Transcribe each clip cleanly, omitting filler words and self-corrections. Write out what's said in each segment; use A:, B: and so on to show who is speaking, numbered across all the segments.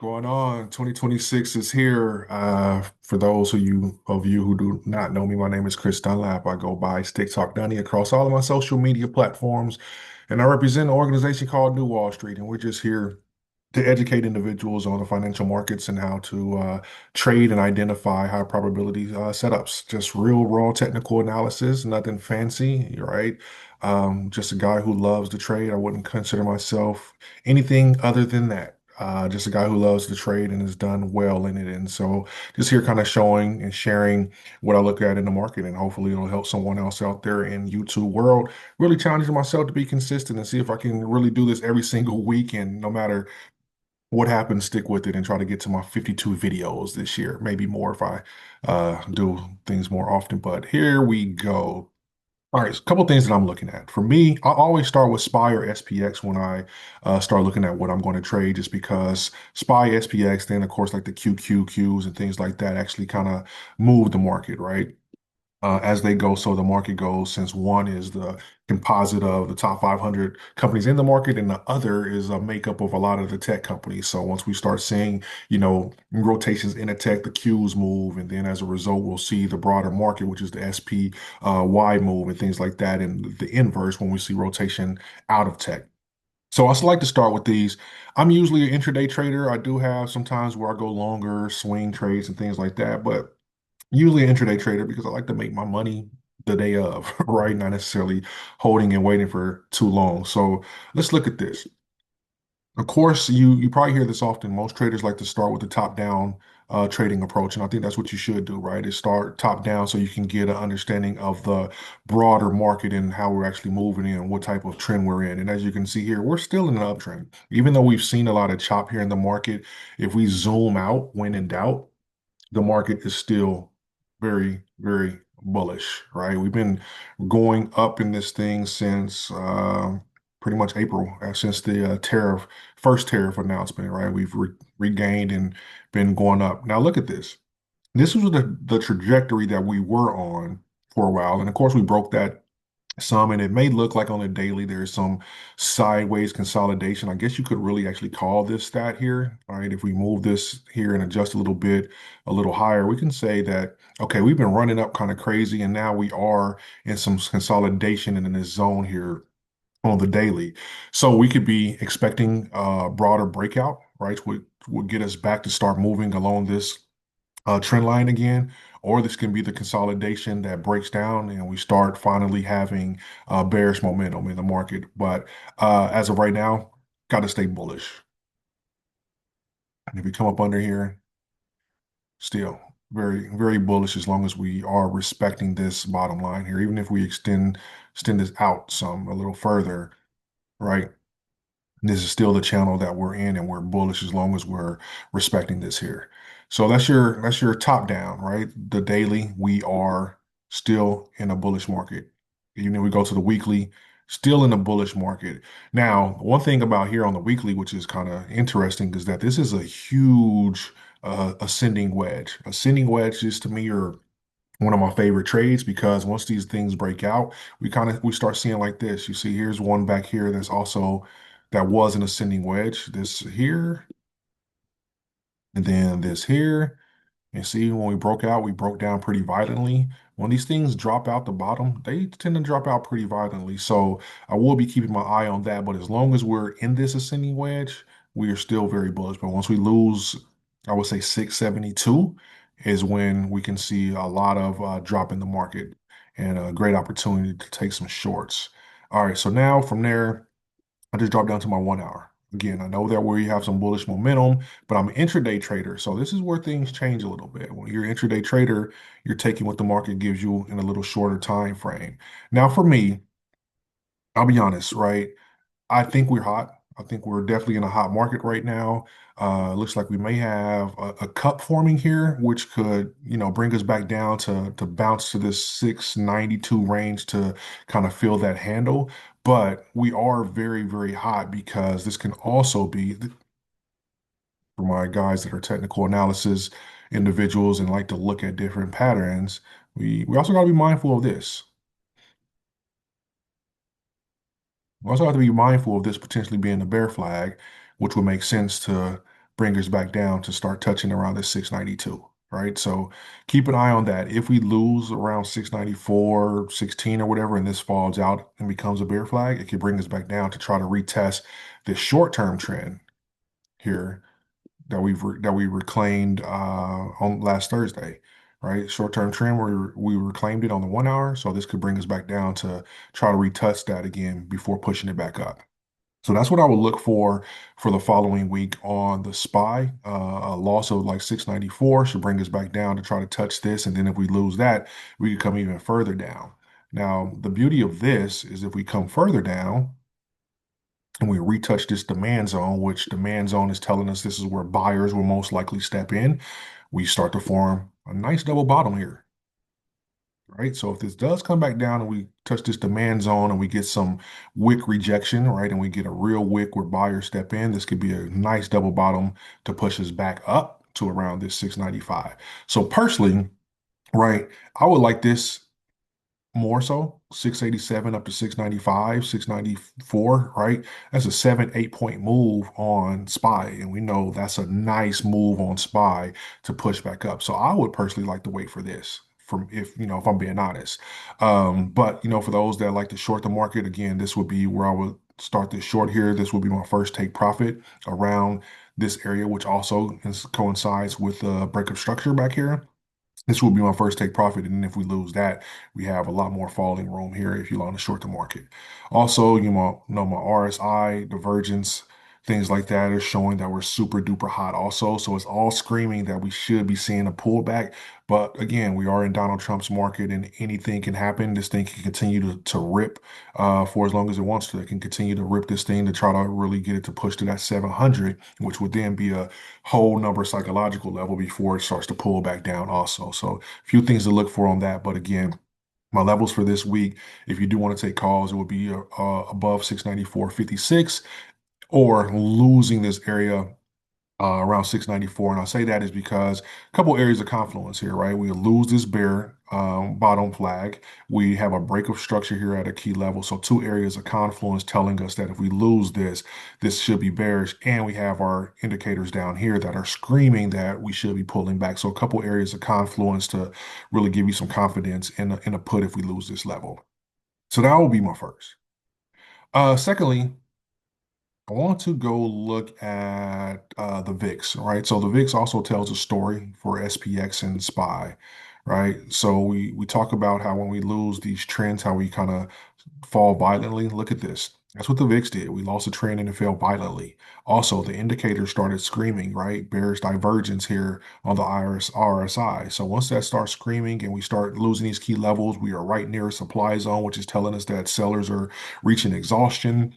A: Going on? 2026 is here. For those of you who do not know me, my name is Chris Dunlap. I go by Stick Talk Dunny across all of my social media platforms, and I represent an organization called New Wall Street. And we're just here to educate individuals on the financial markets and how to trade and identify high probability setups. Just real raw technical analysis, nothing fancy, right? Just a guy who loves to trade. I wouldn't consider myself anything other than that. Just a guy who loves to trade and has done well in it. And so just here kind of showing and sharing what I look at in the market, and hopefully it'll help someone else out there in YouTube world. Really challenging myself to be consistent and see if I can really do this every single week, and no matter what happens, stick with it and try to get to my 52 videos this year. Maybe more if I do things more often. But here we go. All right, a couple things that I'm looking at. For me, I always start with SPY or SPX when I start looking at what I'm going to trade, just because SPY, SPX, then of course like the QQQs and things like that actually kind of move the market, right? As they go, so the market goes, since one is the composite of the top 500 companies in the market, and the other is a makeup of a lot of the tech companies. So once we start seeing, rotations in a tech, the Qs move, and then as a result, we'll see the broader market, which is the SPY move and things like that, and the inverse when we see rotation out of tech. So I also like to start with these. I'm usually an intraday trader. I do have sometimes where I go longer swing trades and things like that, but usually an intraday trader because I like to make my money the day of, right? Not necessarily holding and waiting for too long. So let's look at this. Of course, you probably hear this often. Most traders like to start with the top-down trading approach, and I think that's what you should do, right? Is start top-down so you can get an understanding of the broader market and how we're actually moving in and what type of trend we're in. And as you can see here, we're still in an uptrend, even though we've seen a lot of chop here in the market. If we zoom out when in doubt, the market is still very, very bullish, right? We've been going up in this thing since pretty much April, since the first tariff announcement, right? We've regained and been going up. Now look at this. This was the trajectory that we were on for a while, and of course we broke that some, and it may look like on the daily there's some sideways consolidation. I guess you could really actually call this that here. All right, if we move this here and adjust a little bit, a little higher, we can say that, okay, we've been running up kind of crazy, and now we are in some consolidation in this zone here on the daily. So we could be expecting a broader breakout, right? Would get us back to start moving along this trend line again, or this can be the consolidation that breaks down and we start finally having bearish momentum in the market. But as of right now, got to stay bullish. And if we come up under here, still very, very bullish as long as we are respecting this bottom line here. Even if we extend this out some a little further, right? This is still the channel that we're in, and we're bullish as long as we're respecting this here. So that's your top down, right? The daily, we are still in a bullish market. Even if we go to the weekly, still in a bullish market. Now, one thing about here on the weekly, which is kind of interesting, is that this is a huge ascending wedge. Ascending wedges to me are one of my favorite trades because once these things break out, we start seeing like this. You see, here's one back here that's also that was an ascending wedge. This here, and then this here. And see, when we broke out, we broke down pretty violently. When these things drop out the bottom, they tend to drop out pretty violently. So I will be keeping my eye on that. But as long as we're in this ascending wedge, we are still very bullish. But once we lose, I would say 672 is when we can see a lot of drop in the market and a great opportunity to take some shorts. All right, so now from there, I just dropped down to my 1 hour. Again, I know that where you have some bullish momentum, but I'm an intraday trader. So this is where things change a little bit. When you're an intraday trader, you're taking what the market gives you in a little shorter time frame. Now, for me, I'll be honest, right? I think we're hot. I think we're definitely in a hot market right now. Looks like we may have a cup forming here, which could, bring us back down to bounce to this 692 range to kind of feel that handle. But we are very, very hot because this can also be for my guys that are technical analysis individuals and like to look at different patterns. We also got to be mindful of this. We also have to be mindful of this potentially being a bear flag, which would make sense to bring us back down to start touching around this 692. Right. So keep an eye on that. If we lose around 694, 16 or whatever, and this falls out and becomes a bear flag, it could bring us back down to try to retest this short-term trend here that we reclaimed on last Thursday, right? Short-term trend where we reclaimed it on the 1 hour, so this could bring us back down to try to retouch that again before pushing it back up. So that's what I would look for the following week on the SPY. A loss of like 694 should bring us back down to try to touch this, and then if we lose that, we could come even further down. Now, the beauty of this is if we come further down and we retouch this demand zone, which demand zone is telling us this is where buyers will most likely step in, we start to form a nice double bottom here, right? So if this does come back down and we touch this demand zone and we get some wick rejection, right, and we get a real wick where buyers step in, this could be a nice double bottom to push us back up to around this 695. So personally, right, I would like this more so 687 up to 695, 694, right? That's a 7, 8 point move on SPY. And we know that's a nice move on SPY to push back up. So I would personally like to wait for this. From if I'm being honest. But for those that like to short the market, again, this would be where I would start this short here. This would be my first take profit around this area, which also coincides with the breakup structure back here. This will be my first take profit, and if we lose that, we have a lot more falling room here if you want to short the market. Also, know my RSI divergence, things like that are showing that we're super duper hot also. So it's all screaming that we should be seeing a pullback. But again, we are in Donald Trump's market and anything can happen. This thing can continue to rip for as long as it wants to. It can continue to rip this thing to try to really get it to push to that 700, which would then be a whole number psychological level before it starts to pull back down also. So a few things to look for on that. But again, my levels for this week, if you do want to take calls, it would be above 694.56 or losing this area around 694. And I'll say that is because a couple areas of confluence here, right? We lose this bear bottom flag. We have a break of structure here at a key level. So two areas of confluence telling us that if we lose this, this should be bearish. And we have our indicators down here that are screaming that we should be pulling back. So a couple areas of confluence to really give you some confidence in a put if we lose this level. So that will be my first. Secondly, I want to go look at the VIX, right? So the VIX also tells a story for SPX and SPY, right? So we talk about how when we lose these trends, how we kind of fall violently. Look at this. That's what the VIX did. We lost a trend and it fell violently. Also, the indicators started screaming, right? Bearish divergence here on the RSI. So once that starts screaming and we start losing these key levels, we are right near a supply zone, which is telling us that sellers are reaching exhaustion.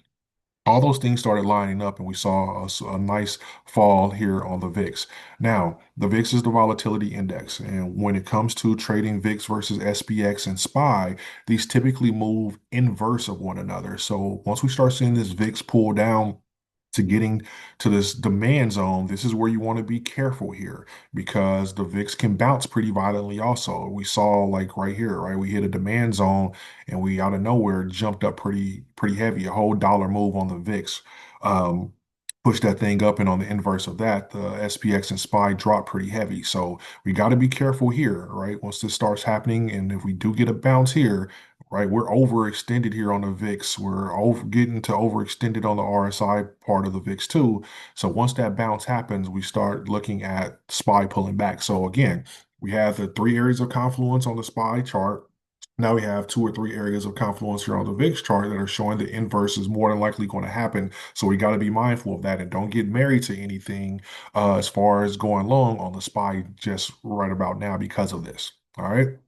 A: All those things started lining up and we saw a nice fall here on the VIX. Now, the VIX is the volatility index. And when it comes to trading VIX versus SPX and SPY, these typically move inverse of one another. So once we start seeing this VIX pull down to getting to this demand zone, this is where you want to be careful here because the VIX can bounce pretty violently also. We saw like right here, right? We hit a demand zone and we out of nowhere jumped up pretty heavy, a whole dollar move on the VIX. Um, Pushed that thing up, and on the inverse of that, the SPX and SPY dropped pretty heavy. So we got to be careful here, right? Once this starts happening, and if we do get a bounce here, right, we're overextended here on the VIX. We're getting to overextended on the RSI part of the VIX too. So once that bounce happens, we start looking at SPY pulling back. So again, we have the three areas of confluence on the SPY chart. Now we have two or three areas of confluence here on the VIX chart that are showing the inverse is more than likely going to happen. So we got to be mindful of that and don't get married to anything as far as going long on the SPY just right about now because of this. All right. A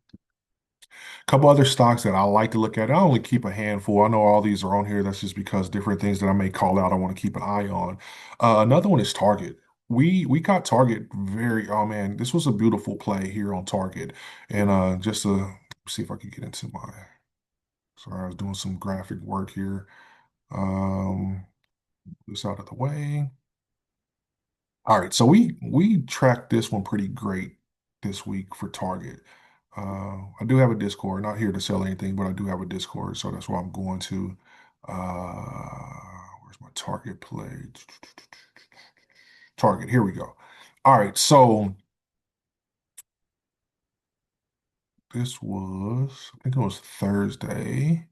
A: couple other stocks that I like to look at. I only keep a handful. I know all these are on here. That's just because different things that I may call out, I want to keep an eye on. Another one is Target. We got Target very, oh man, this was a beautiful play here on Target. And just to see if I can get into my, sorry, I was doing some graphic work here. This out of the way. All right, so we tracked this one pretty great this week for Target. I do have a Discord, not here to sell anything, but I do have a Discord, so that's why I'm going to. Where's my Target play? Target. Here we go. All right, so this was, I think it was Thursday.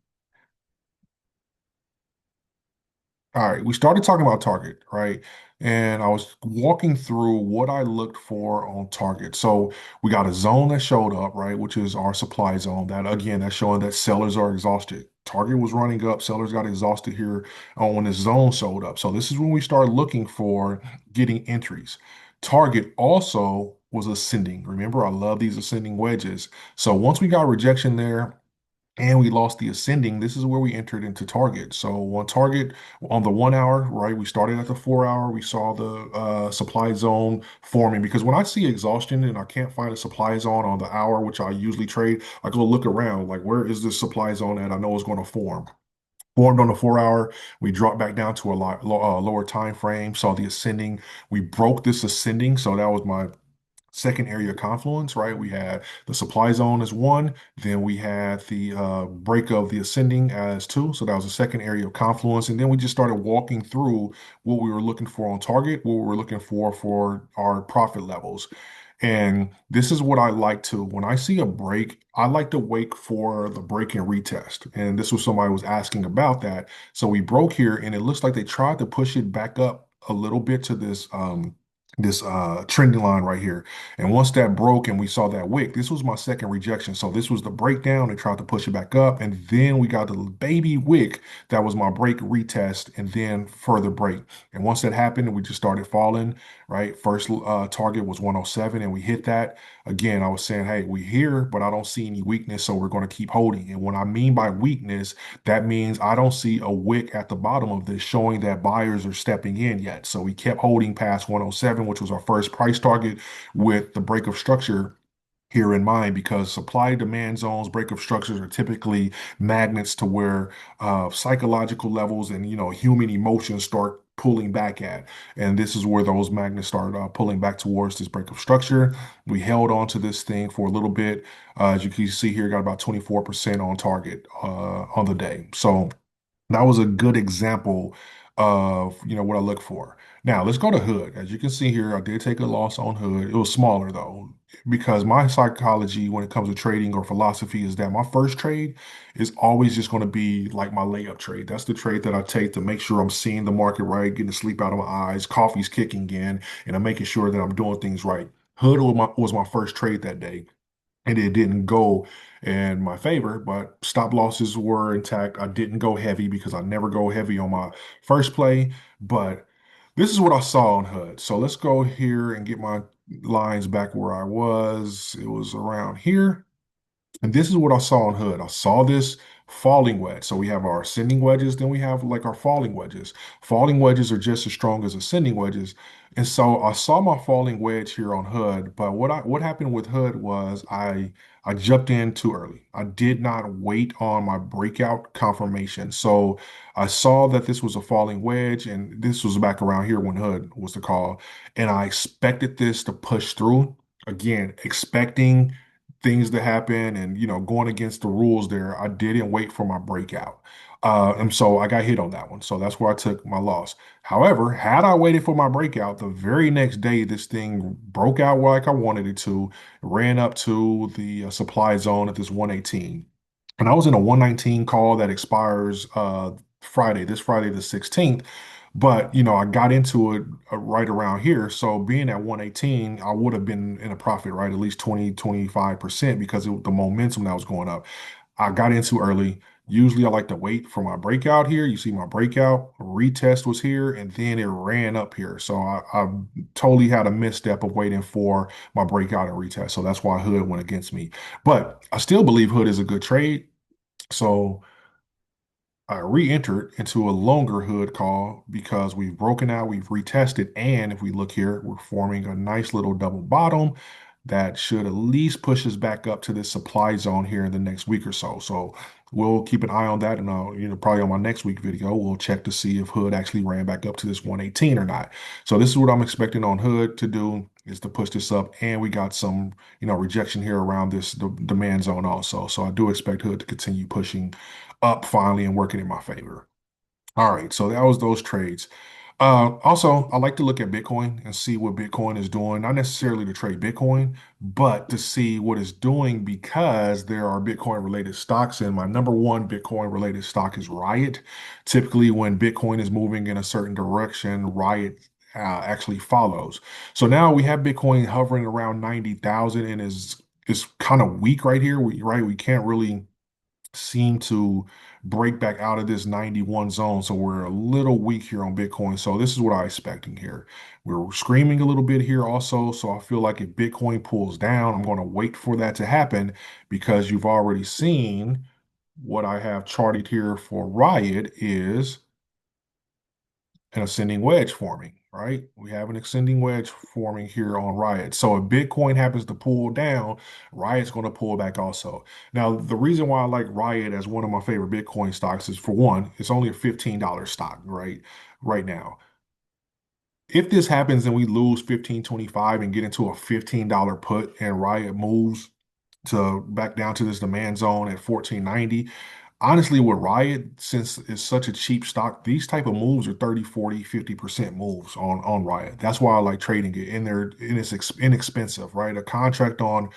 A: All right, we started talking about Target, right? And I was walking through what I looked for on Target. So we got a zone that showed up, right, which is our supply zone. That again, that's showing that sellers are exhausted. Target was running up, sellers got exhausted here when this zone showed up. So this is when we start looking for getting entries. Target also was ascending. Remember, I love these ascending wedges. So once we got rejection there, and we lost the ascending, this is where we entered into target. So on target on the 1 hour, right? We started at the 4 hour. We saw the supply zone forming because when I see exhaustion and I can't find a supply zone on the hour, which I usually trade, I go look around like where is this supply zone at? I know it's going to form. Formed on the 4 hour, we dropped back down to a lower time frame. Saw the ascending. We broke this ascending, so that was my second area of confluence, right? We had the supply zone as one, then we had the break of the ascending as two. So that was the second area of confluence. And then we just started walking through what we were looking for on target, what we were looking for our profit levels. And this is what I like to, when I see a break, I like to wait for the break and retest. And this was somebody was asking about that. So we broke here and it looks like they tried to push it back up a little bit to this trending line right here. And once that broke and we saw that wick, this was my second rejection. So this was the breakdown. They tried to push it back up. And then we got the baby wick that was my break retest and then further break. And once that happened, we just started falling, right? First target was 107 and we hit that. Again, I was saying, hey, we here, but I don't see any weakness. So we're going to keep holding. And what I mean by weakness, that means I don't see a wick at the bottom of this showing that buyers are stepping in yet. So we kept holding past 107, which was our first price target with the break of structure here in mind because supply demand zones, break of structures are typically magnets to where psychological levels and human emotions start pulling back at. And this is where those magnets start pulling back towards this break of structure. We held on to this thing for a little bit. As you can see here, got about 24% on target on the day. So that was a good example of what I look for. Now let's go to Hood. As you can see here, I did take a loss on Hood. It was smaller though, because my psychology when it comes to trading or philosophy is that my first trade is always just going to be like my layup trade. That's the trade that I take to make sure I'm seeing the market right, getting the sleep out of my eyes, coffee's kicking in, and I'm making sure that I'm doing things right. Hood was my first trade that day and it didn't go in my favor, but stop losses were intact. I didn't go heavy because I never go heavy on my first play, but this is what I saw on HUD. So let's go here and get my lines back where I was. It was around here. And this is what I saw on Hood. I saw this falling wedge. So we have our ascending wedges, then we have like our falling wedges. Falling wedges are just as strong as ascending wedges. And so I saw my falling wedge here on Hood, but what happened with Hood was I jumped in too early. I did not wait on my breakout confirmation. So I saw that this was a falling wedge, and this was back around here when Hood was the call, and I expected this to push through. Again, expecting things to happen and going against the rules there. I didn't wait for my breakout. And so I got hit on that one. So that's where I took my loss. However, had I waited for my breakout, the very next day, this thing broke out like I wanted it to, ran up to the supply zone at this 118. And I was in a 119 call that expires this Friday the 16th. But I got into it right around here. So being at 118, I would have been in a profit, right? At least 20, 25% because the momentum that was going up. I got into early. Usually I like to wait for my breakout here. You see my breakout, retest was here, and then it ran up here. So I totally had a misstep of waiting for my breakout and retest. So that's why Hood went against me. But I still believe Hood is a good trade. So I re-entered into a longer Hood call because we've broken out, we've retested, and if we look here, we're forming a nice little double bottom that should at least push us back up to this supply zone here in the next week or so. So we'll keep an eye on that, and probably on my next week video, we'll check to see if Hood actually ran back up to this 118 or not. So this is what I'm expecting on Hood to do is to push this up, and we got some rejection here around this demand zone also. So I do expect Hood to continue pushing up finally and working in my favor. All right, so that was those trades. Also, I like to look at Bitcoin and see what Bitcoin is doing, not necessarily to trade Bitcoin, but to see what it's doing because there are Bitcoin related stocks. And my number one Bitcoin related stock is Riot. Typically, when Bitcoin is moving in a certain direction, Riot actually follows. So now we have Bitcoin hovering around 90,000 and is kind of weak right here. We can't really seem to break back out of this 91 zone. So we're a little weak here on Bitcoin. So this is what I'm expecting here. We're screaming a little bit here also. So I feel like if Bitcoin pulls down, I'm going to wait for that to happen because you've already seen what I have charted here for Riot is an ascending wedge forming, right? We have an ascending wedge forming here on Riot. So if Bitcoin happens to pull down, Riot's going to pull back also. Now, the reason why I like Riot as one of my favorite Bitcoin stocks is for one, it's only a $15 stock, right? Right now. If this happens and we lose 15.25 and get into a $15 put and Riot moves to back down to this demand zone at 14.90. Honestly, with Riot, since it's such a cheap stock, these type of moves are 30, 40, 50% moves on Riot. That's why I like trading it. And it's inexpensive, right? A contract on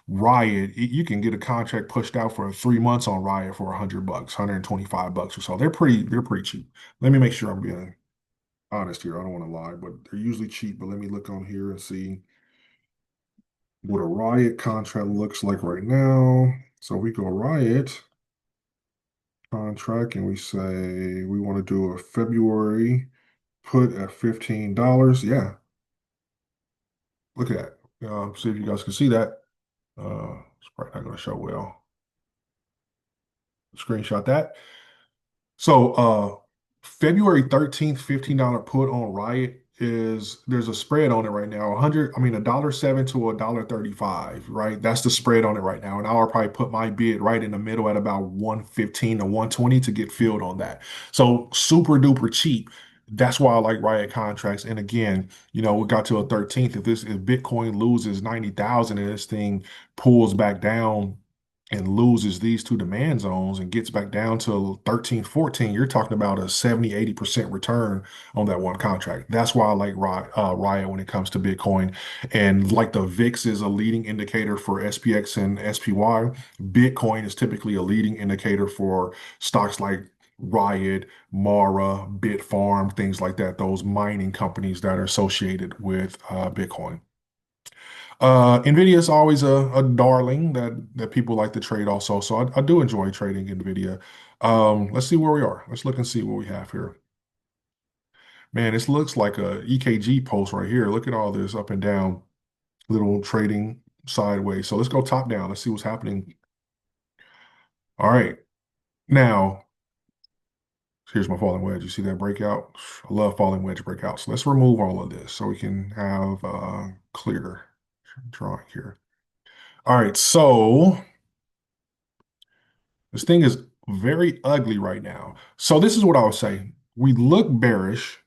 A: Riot, you can get a contract pushed out for 3 months on Riot for $100, $125 or so. They're pretty cheap. Let me make sure I'm being honest here. I don't want to lie, but they're usually cheap. But let me look on here and see what a Riot contract looks like right now. So we go Riot contract and we say we want to do a February put at $15. Yeah, look at that. See if you guys can see that. It's probably not going to show well. Screenshot that. So February 13th, $15 put on Riot is there's a spread on it right now. 100, I mean $1.07 to $1.35, right? That's the spread on it right now. And I'll probably put my bid right in the middle at about 115 to 120 to get filled on that. So super duper cheap. That's why I like Riot contracts. And again, we got to a 13th. If Bitcoin loses 90,000 and this thing pulls back down and loses these two demand zones and gets back down to 13, 14, you're talking about a 70, 80% return on that one contract. That's why I like Riot when it comes to Bitcoin. And like the VIX is a leading indicator for SPX and SPY, Bitcoin is typically a leading indicator for stocks like Riot, Mara, Bitfarm, things like that, those mining companies that are associated with Bitcoin. Nvidia is always a darling that people like to trade also. So I do enjoy trading Nvidia. Let's see where we are. Let's look and see what we have here. Man, this looks like a EKG post right here. Look at all this up and down, little trading sideways. So let's go top down. Let's see what's happening. All right. Now, here's my falling wedge. You see that breakout? I love falling wedge breakouts. Let's remove all of this so we can have clear drawing here. All right. So this thing is very ugly right now. So this is what I would say. We look bearish.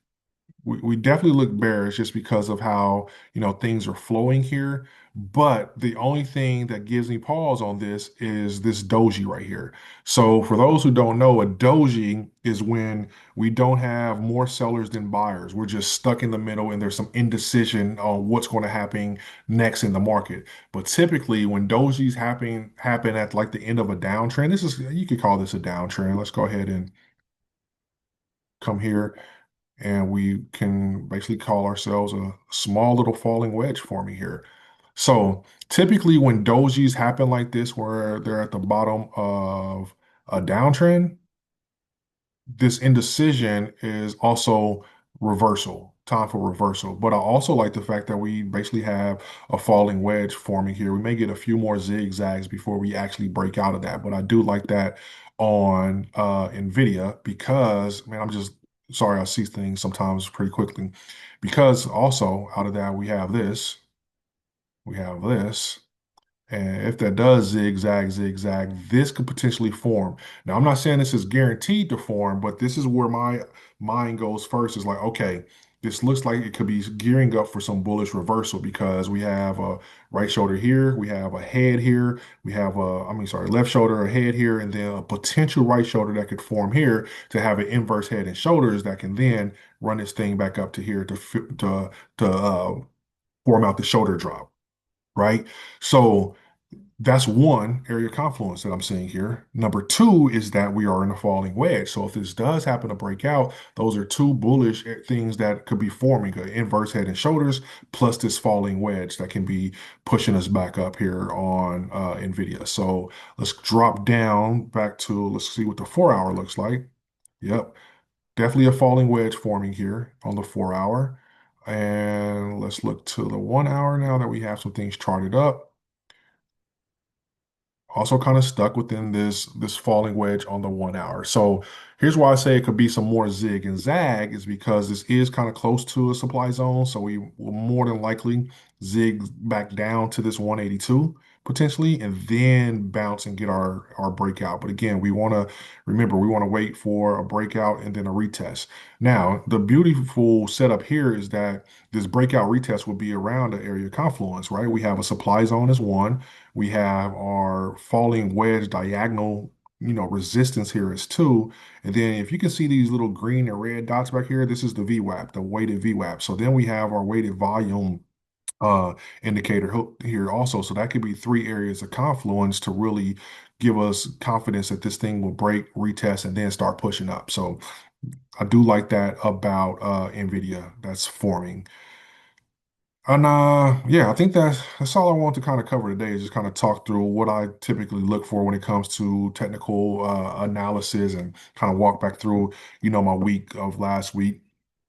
A: We definitely look bearish just because of how, things are flowing here. But the only thing that gives me pause on this is this doji right here. So for those who don't know, a doji is when we don't have more sellers than buyers. We're just stuck in the middle and there's some indecision on what's going to happen next in the market. But typically when dojis happen at like the end of a downtrend, you could call this a downtrend. Let's go ahead and come here and we can basically call ourselves a small little falling wedge forming here. So typically when dojis happen like this, where they're at the bottom of a downtrend, this indecision is also reversal, time for reversal. But I also like the fact that we basically have a falling wedge forming here. We may get a few more zigzags before we actually break out of that. But I do like that on NVIDIA because, man, I'm just sorry, I see things sometimes pretty quickly. Because also out of that, we have this. And if that does zigzag, zigzag, this could potentially form. Now, I'm not saying this is guaranteed to form, but this is where my mind goes first is like, okay, this looks like it could be gearing up for some bullish reversal because we have a right shoulder here, we have a head here, we have left shoulder, a head here, and then a potential right shoulder that could form here to have an inverse head and shoulders that can then run this thing back up to here to form out the shoulder drop, right? So that's one area of confluence that I'm seeing here. Number two is that we are in a falling wedge. So if this does happen to break out, those are two bullish things that could be forming an inverse head and shoulders, plus this falling wedge that can be pushing us back up here on NVIDIA. So let's drop down back to, let's see what the 4 hour looks like. Yep, definitely a falling wedge forming here on the 4 hour. And let's look to the 1 hour now that we have some things charted up. Also kind of stuck within this falling wedge on the 1 hour. So here's why I say it could be some more zig and zag is because this is kind of close to a supply zone. So we will more than likely zig back down to this 182 potentially, and then bounce and get our breakout. But again, we want to remember we want to wait for a breakout and then a retest. Now, the beautiful setup here is that this breakout retest will be around the area of confluence, right? We have a supply zone as one. We have our falling wedge diagonal, resistance here is two. And then if you can see these little green and red dots back here, this is the VWAP, the weighted VWAP. So then we have our weighted volume uh indicator here also. So that could be three areas of confluence to really give us confidence that this thing will break, retest, and then start pushing up. So I do like that about NVIDIA that's forming. And yeah, I think that's all I want to kind of cover today is just kind of talk through what I typically look for when it comes to technical analysis and kind of walk back through, my week of last week,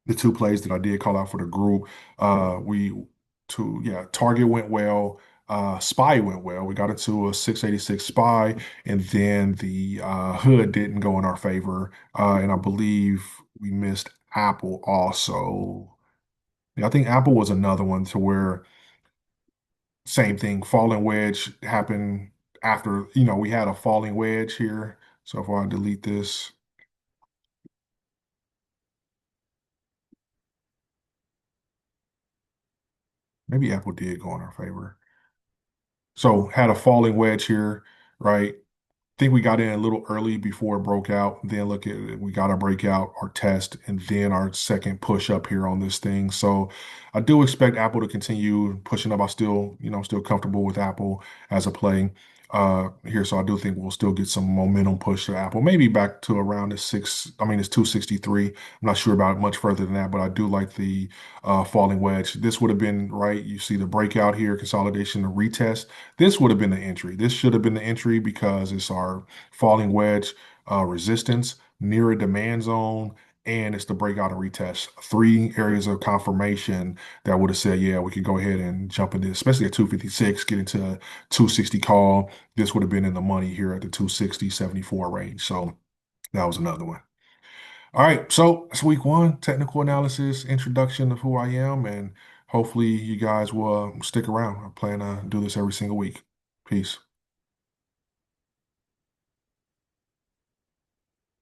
A: the two plays that I did call out for the group. We yeah, target went well, spy went well. We got into a 686 spy, and then the hood didn't go in our favor. And I believe we missed Apple also. Yeah, I think Apple was another one to where same thing, falling wedge happened after, we had a falling wedge here. So if I delete this, maybe Apple did go in our favor. So had a falling wedge here, right? Think we got in a little early before it broke out. Then look at it, we got our breakout, our test, and then our second push up here on this thing. So I do expect Apple to continue pushing up. I still, still comfortable with Apple as a play here. So I do think we'll still get some momentum push to Apple, maybe back to around the it's 263. I'm not sure about much further than that, but I do like the falling wedge. This would have been right. You see the breakout here, consolidation, the retest. This would have been the entry. This should have been the entry because it's our falling wedge resistance near a demand zone, and it's the breakout and retest. Three areas of confirmation that would have said, yeah, we could go ahead and jump into, especially at 256, get into 260 call. This would have been in the money here at the 260, 74 range. So that was another one. All right, so it's week one, technical analysis, introduction of who I am, and hopefully you guys will stick around. I plan to do this every single week. Peace.